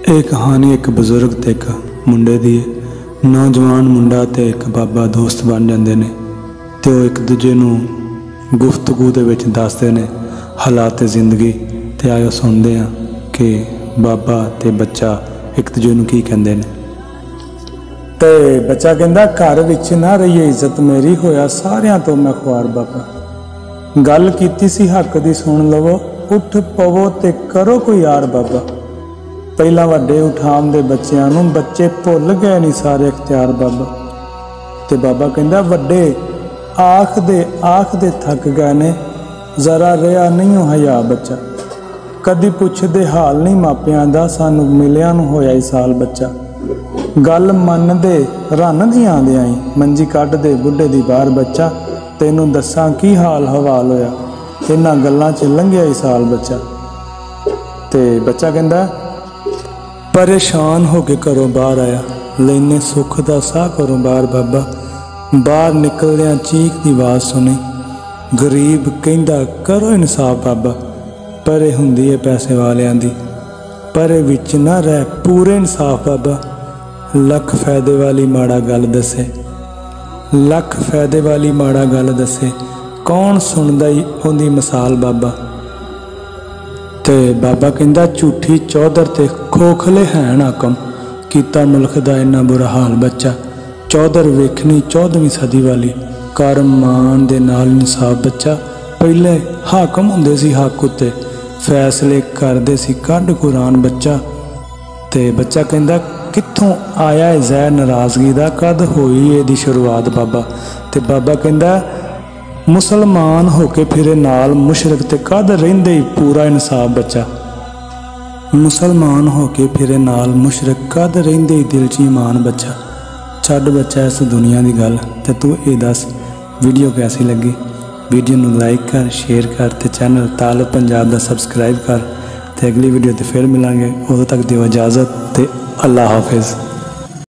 ਇਹ कहानी एक बजुर्ग ते एक मुंडे दी है। नौजवान मुंडा ते एक बाबा दोस्त बन जाते हैं तो एक दूजे नूं गुफ्तगू दे विच दसदे ने हालात जिंदगी। ते आयो सुनते हैं कि बाबा ते बच्चा एक दूजे नूं की कहंदे ने। ते बच्चा कहंदा घर विच ना रही इज्जत मेरी होया सारियां तो मैं खुआर बाबा। गल कीती सी हक दी सुन लवो उठ पवो ते करो कोई यार बाबा। पहला वड्डे उठाम दे बच्चियां नूं बच्चे भुल गए नहीं सारे इख्तियार बाबा। ते बाबा कहंदा वड्डे आख दे थक गए ने जरा रहा नहीं हया बच्चा। कदी पुछदे हाल नहीं मापियां दा सानू मिलिया नूं होया ही साल बच्चा। गल मनदे रन दी आंदे आई मंजी कढदे बुढ़े दी बाहर बच्चा। तैनूं दस्सां की हाल हवाल होया इन्हां गल्लां च लंघिया ही साल बच्चा। ते बच्चा कहंदा परेशान हो के घरों बाहर आया लेने सुख दा साह घरों बाहर बाबा। बाहर निकलदियां चीख दी आवाज़ सुनी गरीब कहंदा करो इंसाफ बाबा। परे हुंदी है पैसे वालियां दी परे विच ना रह पूरे इंसाफ बाबा। लख फायदे वाली माड़ा गल दसे लख फायदे वाली माड़ा गल दसे कौन सुनदा ही उहदी मिसाल बाबा। ते बाबा कहंदा झूठी चौधर ते खोखले हैं हाकम कीता मुल्क दा इन्ना बुरा हाल बच्चा। चौधर वेखनी 14वीं सदी वाली कर मान दे नाल इंसाफ बच्चा। पहले हाकम हुंदे सी हक उत्ते फैसले करदे सी कढ कुरान बच्चा। ते बच्चा कहंदा कित्थों आया है जहर नाराज़गी दा कद होई इहदी शुरुआत बाबा। ते बाबा कहंदा मुसलमान होके फिरे नाल मुशरक ते कद रहिंदे ही पूरा इंसाफ बच्चा। मुसलमान होके फिरे नाल मुशरक कद रहिंदे ही दिल च ईमान बच्चा। छड्ड बच्चा इस दुनिया दी गल ते तू ये दस वीडियो कैसी लगी। वीडियो नूं लाइक कर शेयर कर ते चैनल तालब पंजाब दा सबसक्राइब कर। ते अगली वीडियो ते फिर मिलांगे उदों तक दिओ इजाज़त ते अल्लाह हाफिज़।